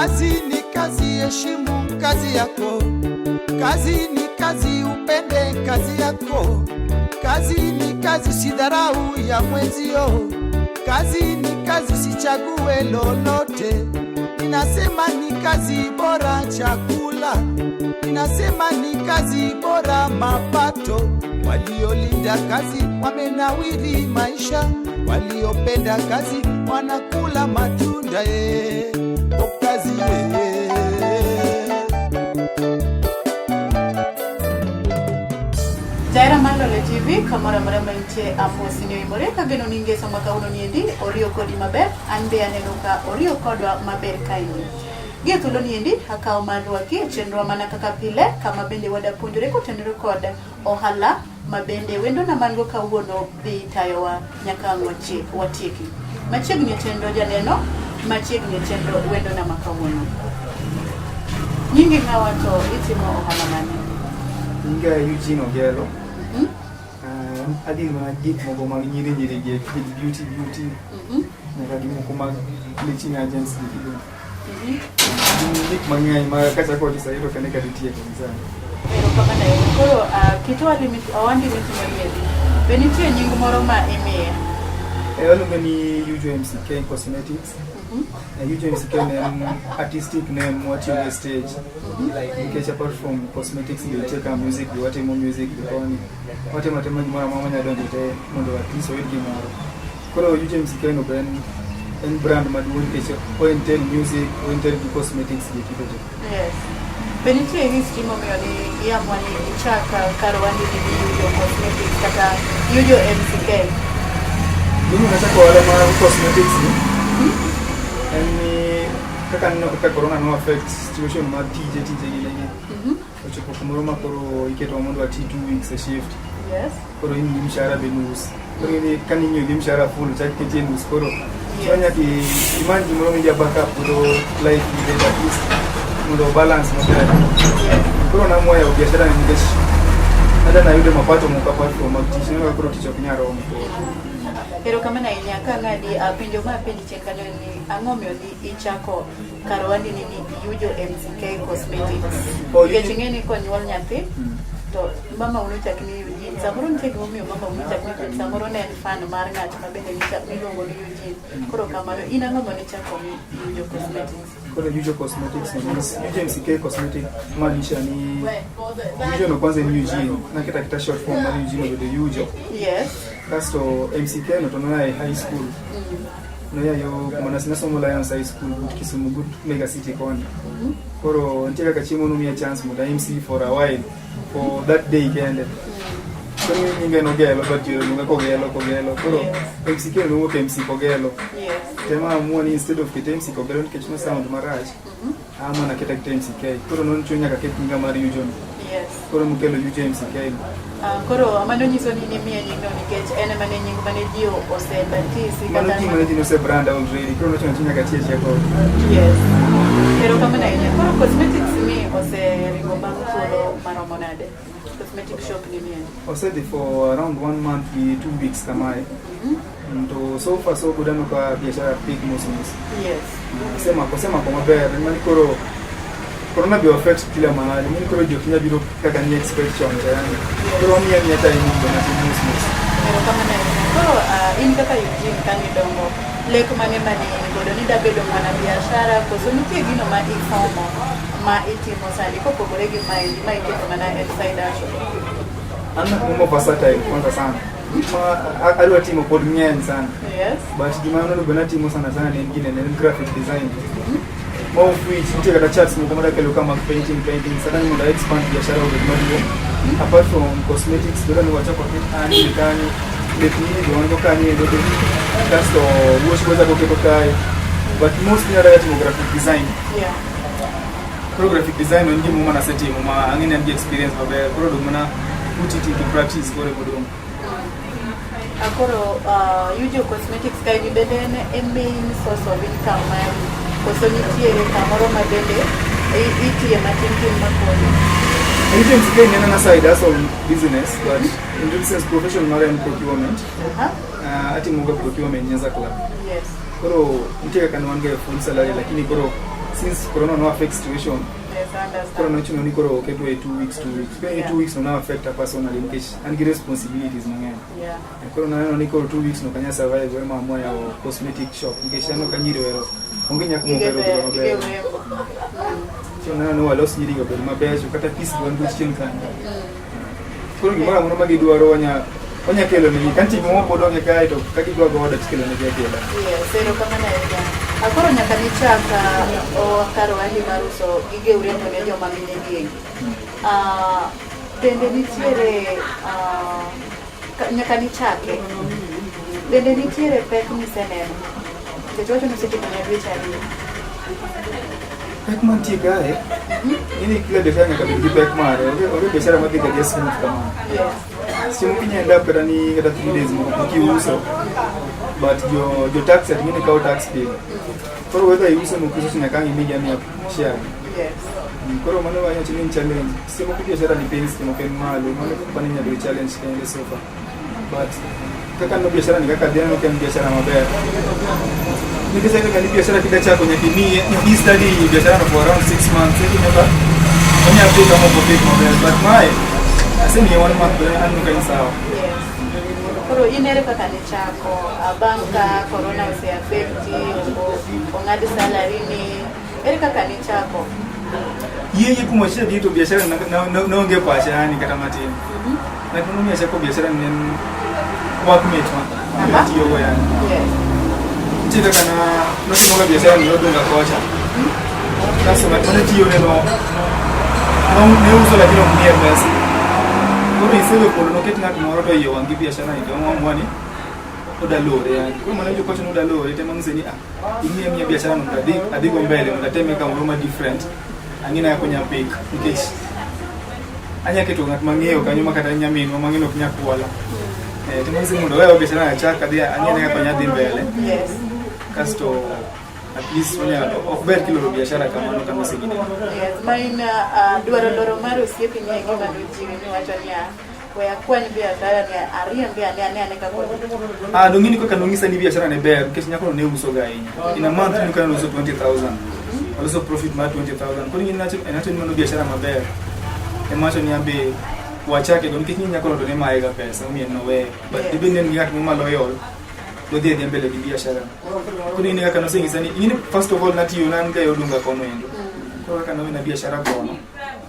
Kazi ni kazi, heshimu kazi yako. Kazi ni kazi, upende kazi yako. Kazi ni kazi, usidharau ya mwenzio. Kazi ni kazi, usichague lolote. Ninasema ni kazi bora chakula. Ninasema ni kazi bora mapato. Waliolinda kazi wamenawiri maisha. Waliopenda kazi wanakula matunda kazi Jaira Mandole TV kamara marama inche afosi ni imore kageno ninge sama kauno niendi orio kodi maber ande anenuka orio kodwa maber kaini getulo niendi hakao marwa ki chenro mana kaka pile kama bende wada punjore ko tendro koda ohala mabende wendo na mango kawuono bi tayowa nyaka ngochi watiki machiegni tendo janeno machiegni tendo wendo na makawuono nyingi ngawato itimo ohala mane Inga Eugene Ogelo. Adi na gik mo mag nyiri ge beauty. Na gi mo mag bleaching agency gido. Gik mang'eny ma kacha ko disairo kane ka ditie kabisa. Pero kama na yo koro kitwa limit awandi mitimo yedi. Benitie nying moro ma imiye. Elo ni UJMCK Cosmetics. UJMCK name artistic name what you stage. Like apart from cosmetics, you take a music, you want more music, what mama don't get mondo artist or give more. Koro UJMCK no brand madun ke oriented music, oriented cosmetics gitu. Yes. Benitie history mo ni ya mwani chaka karwandi ni UJO Cosmetics kata UJMCK. Mimi nataka wale ma cosmetics ni. Kaka corona no affect situation ma TJ gilege. Ocho kumuroma koro iketo mundu ati 2 weeks a shift. Yes. Koro ni mshahara benus. Koro ni kanini ni mshahara full chake tenus koro. Fanya ki imani muromi ya backup koro life ile at least mundo balance mabaya. Koro na moyo biashara ni ngeshi. Hata na yule mapato mkapato kwa magtisho koro ticho kinyaro mko. Pero kama na inyaka ngadi pinjo ma pinji chenkano ni angomyo ni ichako karwandi ni UJMCK Cosmetics. Ngechingeni ko nyuol nyathi to mama unuchak ni Eugene samoro ntego momiyo mama unuchak ni samoro ne fan mar ng'at ma bende ni luongo ni Eugene. Koro kamano ina ng'ama ni chako UJO Cosmetics. Koro UJO Cosmetics means UJMCK Cosmetics maanisha ni UJO no kwanza ni Eugene na kita short form ni Eugene with the UJO. Yes. Kasto MCK no tonona high school. No ya yo kumana sina somo la high school but Kisumu good mega city koni. Koro nteka kachimo no mia chance muda MC for a while for that day ended. Koro ninge no gelo but you no ko gelo. Koro MCK no wo MC ko gelo. Yes. Tema muoni instead of kit MC ko gelo nikechuma sound maraj. Ama na kita MCK. Koro non chunya ka ketinga mari Eugene. Yes. Koro mukelo UJMCK. Koro amano nyiso ni miye nyingo nikech ene mane nyingo mane dio osebatisi kata mane dio se brand already koro chinya katie cheko. Yes. Pero kama na yeye koro cosmetics ni ringo bang solo maramonade. Cosmetic shop ni miye. Osedi for around 1 month to 2 weeks kamai. Ndo so far so good ano kwa biashara big muslims. Yes. Sema kwa mabere mali koro corona bi affect kila mahali. Mimi koro ndio kinya biro kaka ni expectation yani. Koro mimi ni hata hivi ndo na muslims. Pero kama na koro in kaka Eugene kani dongo lek mane mane godo ni dabedo mana biashara koso nitie gino ma ifomo ma itimo sali ko pogore gi mai iketo mana inside action. Ana mumo versatile kwanza sana. Alwa timo pod ng'eny sana. Yes. But gimano no bana timo sana ni ngine ni graphic design. More of which niteka kata charts mo kama kelo kama painting sana ni munda expand biashara au ndio. Apart from cosmetics bado ni wacha kwa ani kani letini ndio wango kani ndio kasto wash kuweza kutoka but mostly ara timo graphic design. Yeah. Graphic design ndio mama na seti mama angine ndio experience babe product mana put it into practice for everyone. Akoro UJO Cosmetics kai ni bedene main source of income koso nitiere kamoro mabende itie matin makoni. UJMCK ni na side hustle business but in this sense professional and procurement. Ati munga procurement nyenza club. Yes. Koro niteka kanwange full salary lakini koro since corona no affect situation Yes, I understand. koro nochuno ni koro oketwe 2 weeks koro 2 weeks no affect a personally nikech an gi responsibilities mang'eny Yeah. koro naneno ni koro 2 weeks no kanya survive ema amua yawo cosmetic shop nikech an ok anyiri wero onge nyaka mokero bedo maber so naneno walos nyiri go bedo maber kata peace go ndo chien kanyo koro gimoro amora ma gidwaro onya kelo ni kanti mo podonge kae to ka gidwa go order tikelo ne gakela Yes, pero kama na ega. Akoro nyaka ni chaka o karo ahi maruso gige urembo ne joma mine giegi. Bende nitiere nyaka ni chake. Bende nitiere pek miseneno. Kechocho msiki kwenye vichari. pek mantie kae ini kila biashara nyaka bed gi pek mare onge biashara madhi ga just smooth kamano Yes. simu kinyenda kata ni kata 3 days mo kiuso but jo tax at ngine kao tax bill koro whether you uso mkuso nyaka ngi jamii ya share Yes. koro mano wanya chini challenge simu biashara ni pains kimo ken malo mano company nya do challenge kende sofa but kaka no biashara ni kaka deno ken biashara maber nikisema kama biashara kida chako nyakini ni study biashara for around 6 months hivi nyaka onya pay kama bobe maber but my asemi ni one month anu kan sawa Yes. Koro inere kaka ni chako banka corona use affect ongadi salary ni ere kaka ni chako. yeye kumwachia vitu biashara na onge pasha yani kata matini na kunumia chako biashara ni workmate wa ndio yani Yes. chika kana nosimanga biashara ni odonga kocha sasa matana tio neno ne uso la kilo mia pesa koro isebe por no ketina kumoro to yo wangi biashara ni kama mwani oda lore yani kwa maana hiyo kocha oda lore tema mzeni imia biashara ndo adigo mbele mtateme kama roma different angina ya kwenye pick nikech anya kitu ngat mangeo kanyuma kata nyamino mangino kunya kuala tema mzeni ndo wewe biashara ya chaka dia anya ya kwenye mbele Yes. kasto at least onya okber kilo biashara kama no kama sigine Yes, maina dwaro loro mar osiepe ni gima nojiwe ni wacho ni wea kwany biashara ni ariembe ane kaka dongini kwa kanongisa ni biashara ne ber kesho nyako ne uso gainya ina month ni kana uso 20,000 also profit ma 20,000 kwa nini inacho ni mano biashara maber emacho ni ambe wachake don kinyini nyako ndo ne maega pesa mimi no we but dibende ni ngati mama loyal do de mbele bi biashara kwa nini kaka no singisa ni first of all nati yunanga yodunga kono endo kwa kaka no na biashara kono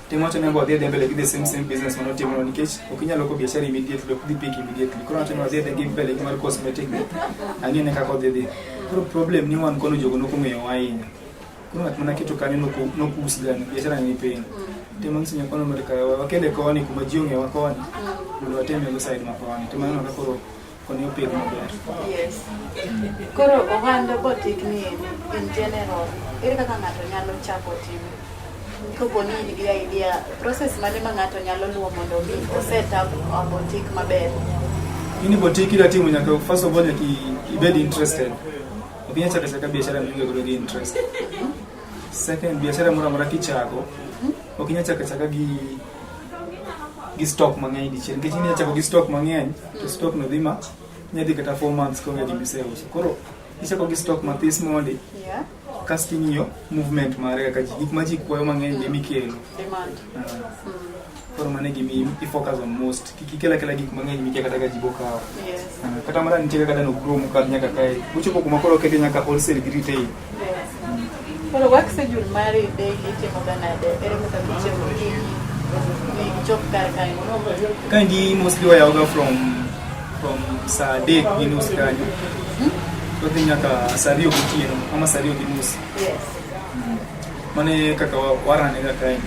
temacho nembo de mbele bi the same business mano temo ni kech okinyalo ko biashara immediately do kudi pick immediately kuna temo de give mbele kimar cosmetic angine kaka de problem ni wan kono jogo no kumeyo wainya kuna tuna kitu kanino no kuhusiana biashara ni pain temo nsinya kono Amerika wakende koni kumajiunge wakoni ndio wateme go side mapawani temo no kakoro koni opek maber. Yes. Koro ohanda botik ni in general ere kaka ngato nyalo chako timo kopo ni nigi idea process mane ma ngato nyalo luwo mondo mi set up a boutique maber. Ini boutique ila timu nyaka first of all ibedi interested okinya chaka biashara mlingo godo gi interest second biashara mura kichako okinya chaka gi stock mang'eny dichiel nikech inya chako gi stock mang'eny to stock no dhima nyadi kata 4 months ko ngadi biseuso koro ichako gi stock mathis mondi Yeah. casting movement mare kaka gik ma ji kwayo mang'eny gi mikelo Demand. koro mane gimi focus on most kikela gik mang'eny mikia kata ga jibo kawo Yes. kata mara nitie kaka no grow mukal nyaka kai uchopo kuma koro kete nyaka wholesale gi retail Yes. Koro work schedule mari daily timo ganade ere kaka kiche mokini ni chop kar kanyo. kandi mostly wa yoga from saa 8 ginus kanyo to nyaka saa 2 gotieno ama saa 2 ginus Yes. mane kaka warane ga kai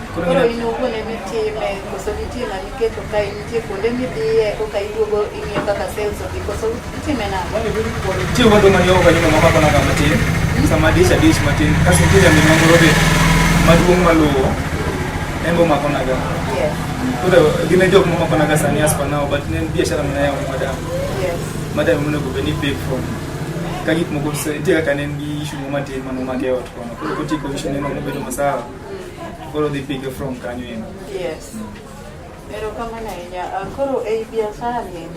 Koro inuogone mitime koso nitie na miketo kai nitie kuonde midhiye koka iduogo ing'iyo kaka sales odhi koso itime nang'o? Chiu wado mani yoga nyuma mama kona kama tin sama dish matin kasi nitie ya minongo robe maduong' maluwo embo makona ga Yes. koro gine jok mama kona ga sani as for now but nen biashara mna yawo Yes. madam mno go beni big from kagik moko se tie kaka nen gi issue mama tin mano make ot kono koro kotiko issue neno no bedo masawa koro the big from kanyo en Yes. Ero kama na enya koro ei biashara ni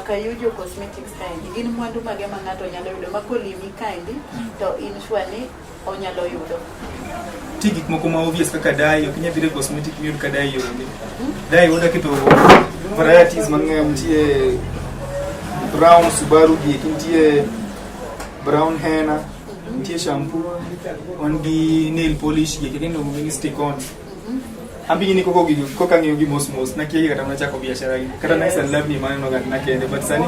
Kayujo Cosmetics kaendi gin mwandu mage ma ng'ato nyalo yudo makolimi kaendi to in sure ni onyalo yudo. Ti gik moko ma obvious kaka dye, ok inyal dire cosmetic yud ka dye yonge. Dye wanda keto varieties mang'eny, nitie brown Subaru gi, nitie brown henna, nitie shampoo, wan gi nail polish gi kendo ni stick on. Ambi ni koko gi koka ng'eyo gi mos na kiye kata unachako biashara gi. Kata nice and lovely maneno na kende, but sani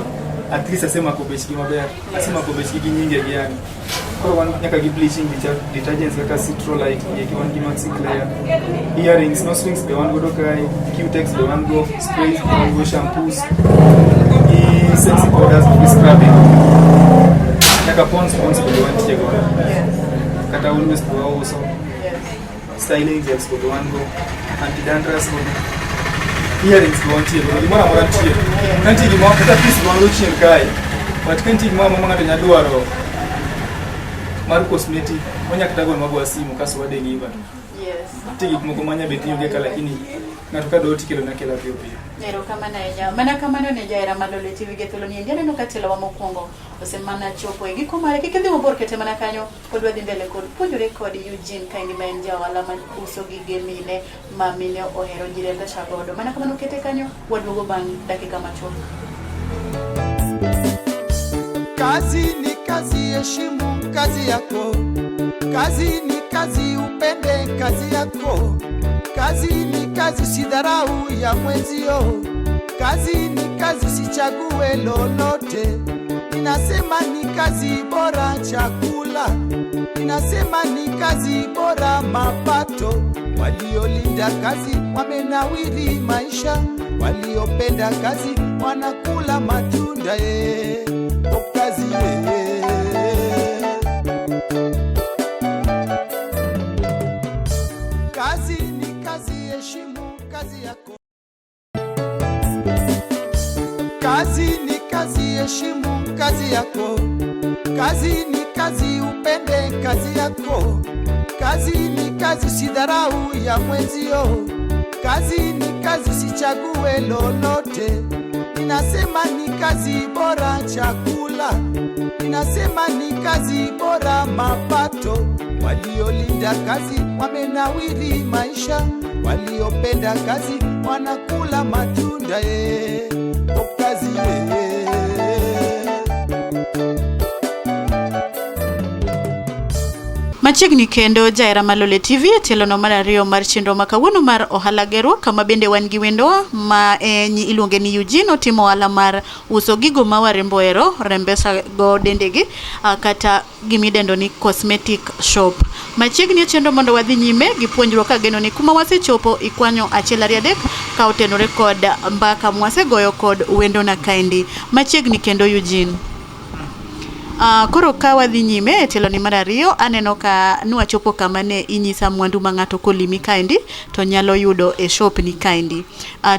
at least asema ko bech gi maber. Asema ko bech gi nyinge gi yani. Koro wan nyaka gi bleaching detergents kaka Citrolite gi wan gi Maxi Clear. Earrings, no strings be wan godo kai, Q-Tex be wan go, sprays be wan go, shampoos. Gi sexy powders gi scrubbing. Nyaka Pond's be wan tiye godo. Kata always be wan also. Styling gels go wan go. Anti-dandruff go. Earrings go wan tiye godo. Limona mora tiye. Kanti gi mo kata piece wan go chien kai. But kanti gi mo ng'ato nyadwaro mar cosmetic onya kata gol magwa simu kaso wade ngiba. Yes. Tigi moko manya betinyo geka lakini ng'ato ka doti kelo na kela pio pio. Nero kama na enya mana kama no ne jaira Malole TV getolo ni ndiane no katelo wa mokwongo osemana chopo egi komare kikidhi mabor kete mana kanyo kodwa dhi mbele kod puonjore kod Eugene kaindi ma en jawala man uso gige mine ma mine ohero jirembe shagodo mana kama no kete kanyo waduogo bang' dakika machuok. Kazi ni kazi, heshimu kazi yako. Kazi ni kazi, upende kazi yako. Kazi ni kazi, usidharau ya mwenzio. Kazi ni kazi, usichague lolote. Ninasema ni kazi bora chakula. Ninasema ni kazi bora mapato. Waliolinda kazi wamenawiri maisha. Waliopenda kazi wanakula matunda kazi kazi ni kazi, heshimu kazi yako. Kazi ni kazi, heshimu kazi yako. Kazi ni kazi, upende kazi yako. Kazi ni kazi, usidharau ya mwenzio. Kazi ni kazi, usichague lolote. Ninasema ni kazi bora chakula. Ninasema ni kazi bora mapato. Waliolinda kazi wamenawiri maisha. Waliopenda kazi wanakula matunda kazi Machiegni kendo jaera Malole TV telo no mar ariyo mar chenro makawuono mar ohala gero kama bende wan gi wendo ma iluonge ni Eugene otimo ohala mar uso gigo ma warembo ero rembesa go dendegi kata gimidendo ni cosmetic shop. Machiegni chenro mondo wadhi nyime gi puonjruok ka geno ni kuma wasechopo ikwanyo achiel ariyo adek ka otenore kod mbaka mwasegoyo kod wendo na kaindi. Machiegni kendo Eugene koro ka wadhi nyime telo ni mar ariyo aneno ka nwachopo kama ne inyisa mwandu ma ng'ato kolimi kaindi to nyalo yudo e shop ni kaindi.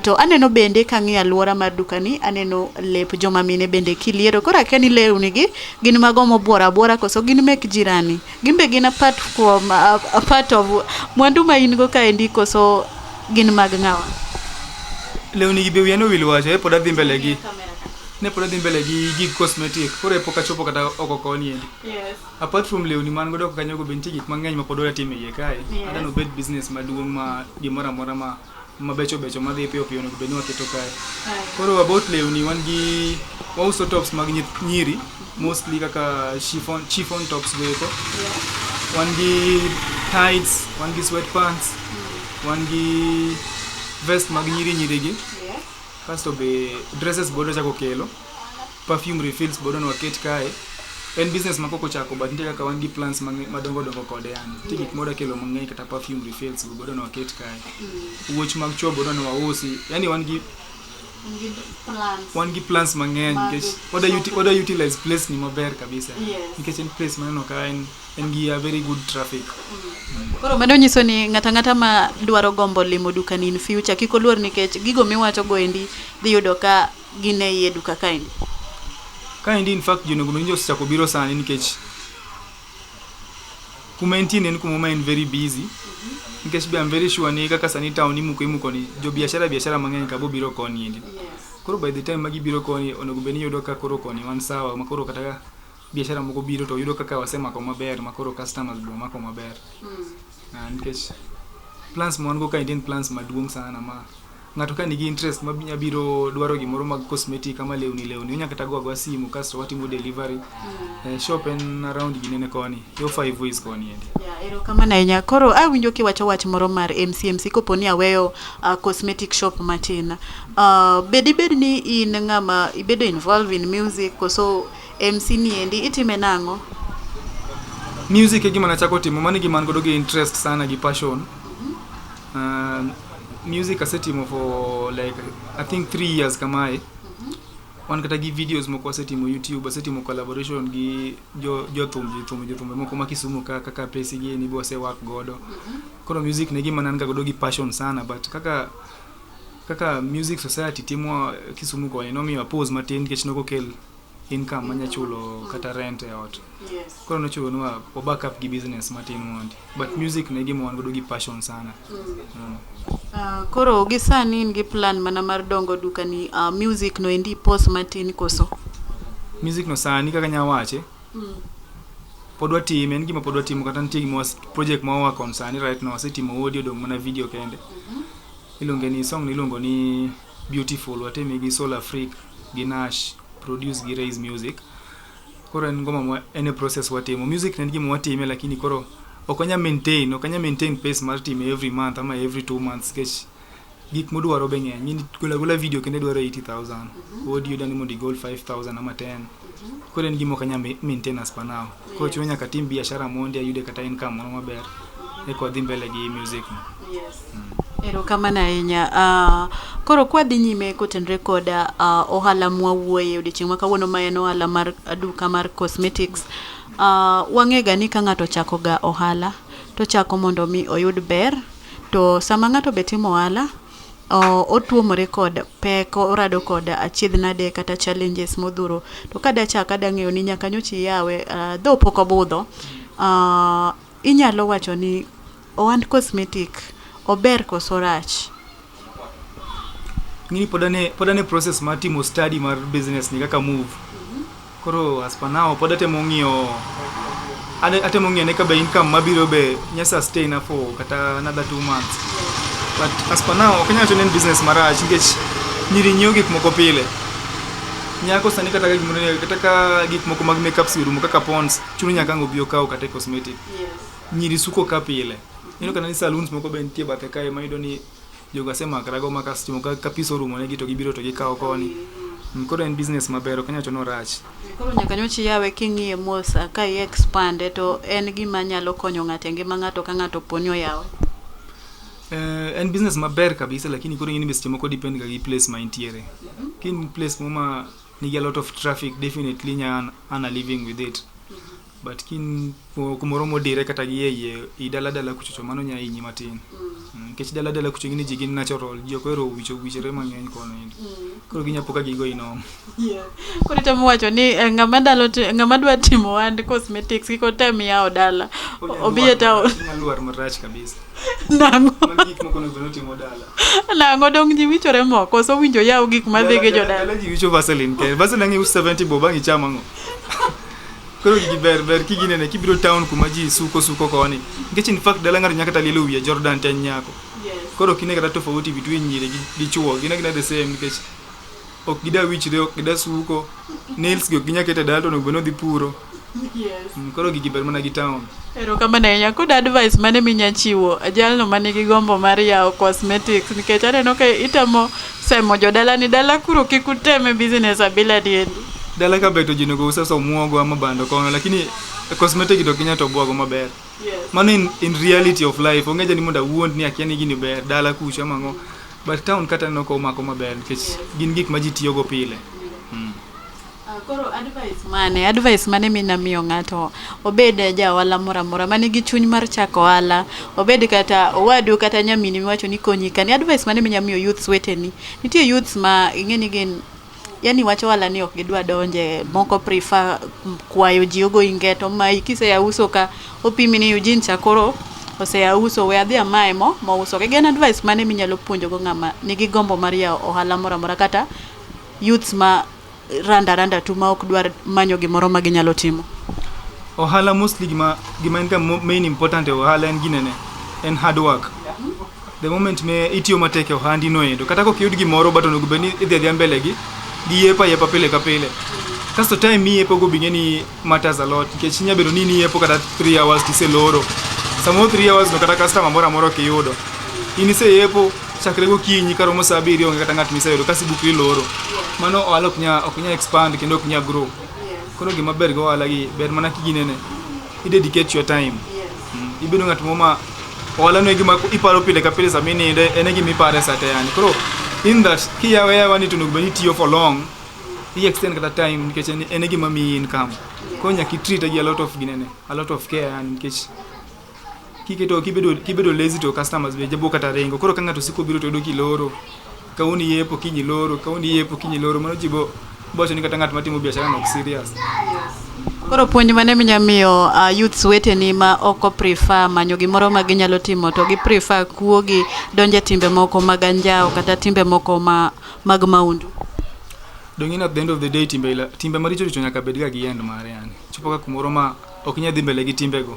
To aneno bende kang'iyo alwora mar dukani aneno lep joma mine bende kiliero koro akia ni lewni gi gin mago mobuora buora koso gin mek jirani. Gimbe gin apart of mwandu ma in go kaindi koso gin mag ng'awa. Lewni gi be wiano wil wacho pod adhi mbele gi. Ne pod adhi mbele gi cosmetic. Koro e poka chopo kata oko koni endi. Yes. Apart from lewni man godo kanyo go benti gik mang'eny ma pod otim e kae. Ada no bed business maduong' ma gimoro amora ma becho madhi piyo piyo no beni waketo kae. Koro about lewni wan gi wauso tops mag nyiri mostly kaka chiffon tops go eko. Wan gi tights, wan gi sweatpants, wan gi vest mag nyiri gi. Kasto be dresses bodo chako kelo, perfume refills bodo no waket kae. En business makoko chako but nitie kaka wan gi plans madongo kode yani. Tikit moda kelo mang'eny kata perfume refills bodo no waket kae. Wuoch mag chwo bodo no wausi. Yani wan gi plans mang'eny nikech oda utilize place ni maber kabisa. Nikech en place maneno ka en gi a very good traffic. Koro mano nyiso ni ng'ata ma dwaro gombo limo dukani in future kiko luor nikech gigo miwacho go endi dhi yudo ka gin e iye duka kaindi. Kaindi in fact jonego menjo chako biro sani nikech kuma entie en kuma en very busy Nikech be I'm very sure ni kaka sani town imuko ni jo biashara mang'eny ka bo biro koni endi. Koro by the time magi biro koni onego beni yudo ka koro koni wan sawa makoro kata biashara moko biro to yudo kaka wasemako maber makoro customers bo mako maber. Nikech plans mon go ka Indian plans maduong sana ma ngato ka nigi interest mabinya biro dwaro gimoro mag cosmetic kama lewni unya kata go simu kasto watimo delivery shop en around ginene koni yo 5 ways koni endi. Ero kama na inya koro awinjo kiwacho wach moro mar MCMC koponi aweyo cosmetic shop matin. Bed ni in ngama ibedo involved in music koso MC ni endi itime nango? Music e gima nachako timo mani gima ngodo gi interest sana gi passion. Music asetimo for like I think 3 years kamae. Wan kata gi videos moko asetimo YouTube, asetimo collaboration gi jothum moko makisumu kaka pesi gi ni bo se work godo. Koro music ne gima nan ga godo gi passion sana but kaka music society timo kisumu ko no mi oppose matin kech no kel income manya chulo kata rent e ot. Koro no chulo no o backup gi business matin mondi but music ne gima wan godo gi passion sana. Koro gisani in gi plan mana mar dongo duka ni music no endi post matin koso? Music no sani kaka nya wache podwa time en gima podwa timo kata ntie gima project ma wa kon sani right now asetimo audio dong mana video kende. Ilonge ni song nilongo ni Beautiful wateme gi Soul Africa gi Nash produce gi Raise Music. Koro en ngoma ene process watimo music ne gima watime lakini koro okanya maintain pace mar team every month ama every 2 months kech gik modwaro be ng'eny nyini gula video kende dwaro 80,000 audio dani mondi goal 5,000 ama 10 koro en gima okanya maintenance pa now ko chunya ka team biashara mondi ayude kata income moro maber e ko dhi mbele gi music. Ero kama na inya koro kwa dhi nyime kotenre koda ohala mwawuoye odiochieng' ma kawuono ma en ohala mar duka mar cosmetics. Wang'ega ni ka ng'ato chako ga ohala to chako mondo mi oyud ber to sama ng'ato betimo ohala otuomore kod pek orado kod achiedhnade kata challenges modhuro to kada chaka dang'eyo ni nyaka nyochi yawe dho poko budho inyalo wacho ni ohand cosmetic ober koso rach? Ngini podane process mar timo study mar business ni kaka move. Koro as per now podate mong'io ne ka be income mabiro be nya sustain for kata another 2 months. But as per now okanya to nen business marach ngech nyiri nyiew gik moko pile. Nyako sani kata gik moko mag makeup serum kaka Pond's chuno nyaka ngobio kaw kata cosmetic. Nyiri suko ka pile. Ino kana ni saloons moko be ntie bathe kae ma idoni joga sema karago makastimo ka piso rumo ne gito gibiro to gikaw koni. Koro en business mabero kanya to no rach. Koro nyaka nyochi yawe king'ie mosa ka expand to en gima nyalo konyo ng'ato ngima ng'ato ka ng'ato ponyo yawe. En business maber kabisa lakini koro ngini bes moko depend ga gi place ma intiere. Kin place moma ni a lot of traffic definitely nya ana living with it. But kin kumoro modire kata gi yeye idala kuchocho mano nya inyi matin. Kech dala kucho ngini jigin natural jokero wichere mang'eny kono indi. Koro ginya poka gigo ino. Koro tamo wacho ni ngama dwa timo and cosmetics kiko tem yao dala obiye tao luar marach kabisa. Nango gik moko no timo dala. Nango dong ji wichore moko so winjo yao gik madhige jodala. Dala ji wicho Vaseline ke Vaseline ngi 70 boba ngi chama ngo. Koro giber kiginene kibiro town kuma ji suko koni. Ngech in fact dala ngari nyaka talilo wiye Jordan ten nyako. Koro kine kata tofauti between nyire gi chuo gina the same ngech ok gida wichre ok gida suko nails go ginya kete dala to no gono di puro. Koro giber mana gi town. Ero kama na nya kod advice mane minya chiwo ajalno mane gi gombo mar yao cosmetics nikech aneno ka itamo semo jodala ni dala kuro kikuteme business abila diendi. Dala ka beto jino go usa so muogo ama bando kono lakini cosmetic to kinya to bwago maber. Mano in reality of life ongeja ni monda wuond ni akiani gini ber dala kucha mango but town kata no ko mako maber kech gin gik ma ji tiyo go pile. Koro advice mane mina miyo ng'ato obed ja wala mora mane gi chuny mar chako wala obed kata owadu kata nyamini miwacho ni konyi kani advice mane minya miyo youths weteni nitie youths ma ingeni gen yani wacho wala ni ok gidwa donje moko prefer kwayo jiogo ingeto ma ikise ya uso ka opimi ni Eugene Chakoro oseuso we adhi amae mo uso ke gen advice mane minyalo puonjo go ng'ama nigi gombo mar yawo ohala moro amora kata youths ma randa tu ma ok dwar manyo gimoro ma ginyalo timo? Ohala mostly gima en ka main important e ohala en ginene en hard work. The moment me itiyo matek e ohandi no endo kata ko kiyud gimoro but onego beni idhi mbele gi yepa pile ka pile. Kasto time mi yepo go bingeni matters a lot nikech nya bedo ni yepo kata 3 hours tiseloro. Samo 3 hours no kata customer moro kiyudo. Inise yepo chakre go kinyi karo mo saa 7 kata ngat miseyudo kasi bukri loro. Mano ohala ok nya expand kendo ok nya grow. Koro gima ber go ohala gi ber mana kiginene. I dedicate your time. Ibedo ngat moma ohala no gima iparo pile ka pile samini ene gima ipare sate yani. Koro in that kiyawe wani to no beni tiyo for long. I extend kata time nikech ene gima mi income. Ko nya ki treat gi a lot of care yani nikech kibedo lazy to customers be jabo kata rengo. Koro kanga to siko biro to do kiloro. Kauni yepo kinyi loro mano jibo bocho ni kata ngat matimo biashara no serious. Koro puonj mane minyamiyo youths weteni ma oko prefer manyo gimoro ma ginyalo timo to gi prefer kuo gi donje timbe moko mag anjao kata timbe moko mag maundu? Dongina at the end of the day timbe maricho nyaka bed ga gi end mare yani. Chopo ka kumoro ma ok nya dhi mbele gi timbe go.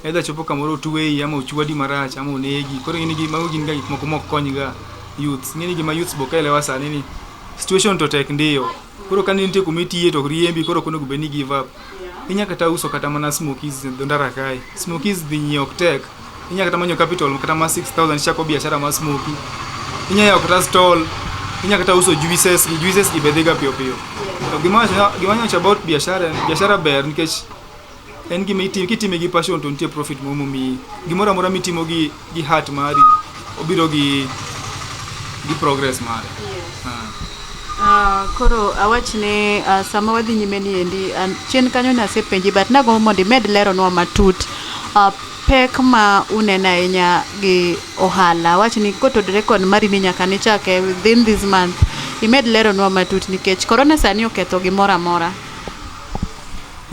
Either chopo kamoro tuwei ama uchwadi marach ama onegi. Koro gin ga gik moko konyga youths. Ngeni gima youths bokaelewa sani ni situation to tek ndiyo. Koro kani nitie kumitiye to riembi koro kono gubeni give up. Inya kata uso kata mana smokies ndara kai. Smokies dhi nyok tek. Inya kata manyo capital kata ma 6000 chako biashara ma smoky. Inya ya kata stall. Inya kata uso juices ibedhiga pio. To gima about biashara ber nikech en gima kitime gi passion to nitie profit momo mi. Gimoro amora mitimo gi heart mari obiro gi progress mare. Koro awachne sama wadhi nyime ni endi chien kanyo nasepenji but nago mondo med lero nwa matut pek ma unena ahinya gi ohala. Awachni kotodre kod mari ni nyaka ni chake within this month imed lero nwa matut nikech korona sani oketho gimoro amora.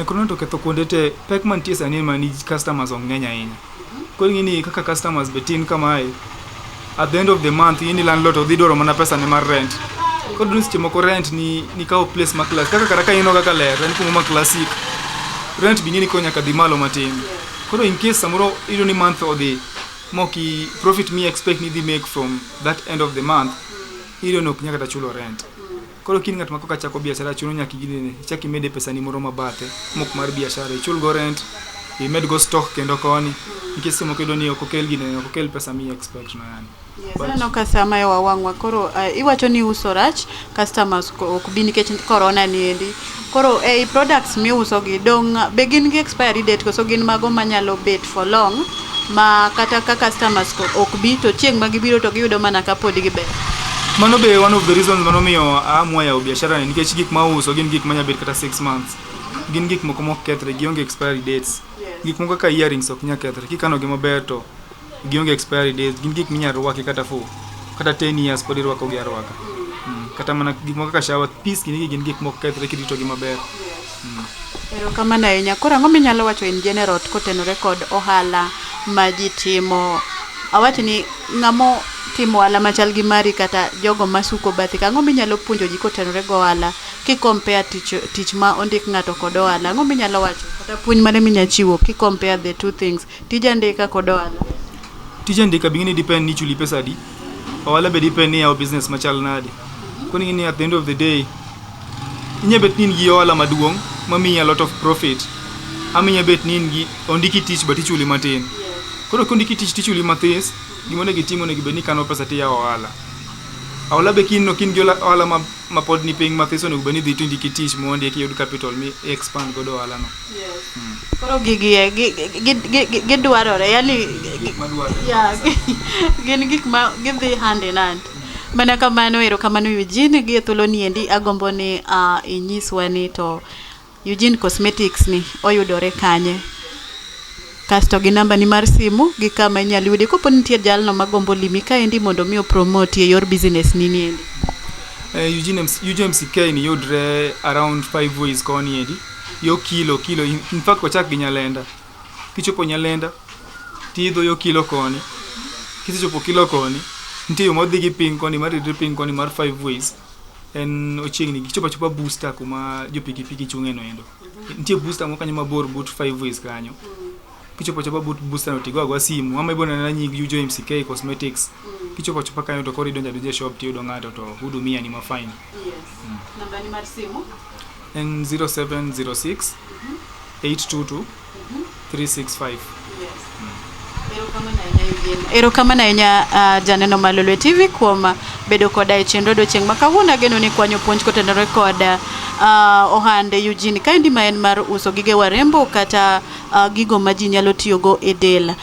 Korona to ketho kuonde te pek mantie sani mani customers ong'eny ahinya. Koro ngini kaka customers betin kamae at the end of the month ini landlord odhi dwaro mana pesa ne mar rent. Kod nus chimo ko rent ni kao place ma class kaka karaka ino kaka ler en kuma classic rent bingini ko nyaka dhi malo matin. Koro in case samoro ino ni month odhi moki profit me expect ni dhi make from that end of the month ino no nyaka ta chulo rent. Koro kin ngat makoka chako biashara chuno nyaka gidine chaki mede pesa ni moro mabate mok mar biashara chul go rent i med go stock kendo koni nikesi mo kedo ni okokel gine okokel pesa mi expect no yani. Yes, no kasama yo wangwa koro iwacho ni uso rach customers ok bi nikech corona ni endi. Koro products mi uso gi dong begin gi expiry date koso gin mago manyalo bet for long ma kata ka customers ok bi to chieng magibiro to giyudo mana kapod giber. Mano be one of the reasons mano miyo amwa ya biashara ni nikech gik ma uso gin gik manya bet kata 6 months. Gin gik moko mok kethre gionge expiry dates. Gik moko ka earrings ok nya kethre kikano gima ber to gionge expiry dates. Gin gik minya rwaki kata 10 years pod irwako gi arwaka. Kata mana gik moko ka shower piece gin gik moko kethre kirito gima ber. Pero kama na enya kora ngo minyalo wacho in general kotenore kod ohala ma ji timo. Awachni ngamo timo ohala machal gi mari kata jogo masuko bathi ka ngo minyalo puonjo ji kotenore go ohala ki compare tich ma ondik ngato kod ohala. Ngo minyalo wacho kata puonj mane minya chiwo ki compare the two things tija ndika kod ohala? Tija ndika bingini depend ni chuli pesa di. Ohala be depend ni your business machal nadi. Koni ngini at the end of the day inya bet nin gi ohala maduong mami a lot of profit. Aminya bet nin gi ondiki tich but ichuli matin. Koro kondiki tich tichuli matis gimone gitimo ne gibeni kano pesa ti ya ohala. Ohala be kin gi ohala ma pod ni ping matis ono gibeni dhi tindiki tich mondi ki yud capital mi expand godo ohala no. Yes. Koro gi dwarore yani gin gik ma gidhi hand in hand. Mana kamano erokamano Eugene gi thuolo ni endi agombo ni inyiswa ni to Eugene Cosmetics ni oyudore kanye kasto gi namba ni mar simu gi kama inyalo yude kopo nitie jalno magombo limi ka endi mondo mi promote your business ni endi. UGMCK ni yudre around 5 ways koni endi yo kilo in fact wachak gi Nyalenda kichopo Nyalenda tidho yo kilo koni. Kisechopo kilo koni, nitie yo modhi gi piny koni mar piny koni mar 5 ways. En ochiegni gichopa booster kuma jo pikipiki chung'e no endo. Nitie booster mo kanyo mabor but 5 ways kanyo. Kichopa but booster no tigo simu. Ama ibona na nying Yujo MCK Cosmetics. Kichopa kanyo to kori donja shop tiyudo ng'ato to hudumia ni mafine. Yes. Namba ni mar simu? En 0706 822 365. Yes. Erokamano ahinya janeno Malolwe TV kuom bedo koda e chenro odiochieng' ma kawuono. Ageno ni kwanyo puonj kotenore kod ohande Eugene kaendi ma en mar uso gige warembo kata gigo ma ji nyalo tiyogo e del.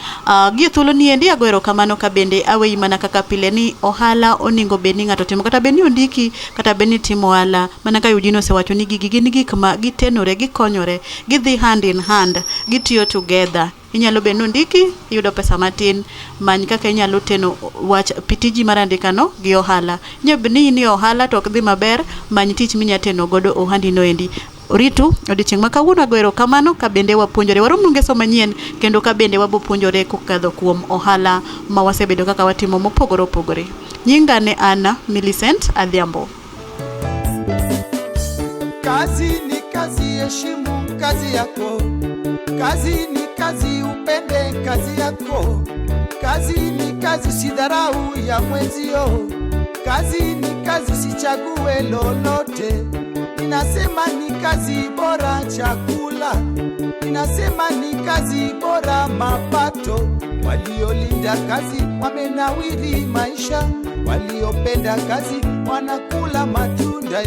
Gie thuolo ni endi ago erokamano ka bende aweyi mana kaka pile ni ohala oningo bed ni ng'ato timo, kata bed ni ondiki kata bed ni timo ohala. Mana ka Eugene osewacho ni gigi gin gik ma gitenore, gikonyore, gidhi hand in hand, gitiyo together. Inyalo beno ndiki yudo pesa matin, many kaka inyalo teno wach pitiji marandika no gi ohala. Nyabni ni ohala to ok dhi maber, many tich minyateno godo ohandi no endi. Oritu odiochieng' ma kawuono ago erokamano ka bende wapuonjore warom ngeso manyien, kendo ka bende wabopuonjore kokadho kuom ohala ma wasebedo kaka watimo mopogore opogore. Nyinga ne Anna Millicent Adhiambo. Kazi ni kazi, heshimu kazi yako. Kazi ni kazi, upende kazi yako. Kazi ni kazi, sidharau ya mwenzio. Kazi ni kazi, sichague lolote. Ninasema ni kazi bora chakula. Ninasema ni kazi bora mapato. Waliolinda kazi wamenawiri maisha. Waliopenda kazi wanakula matunda.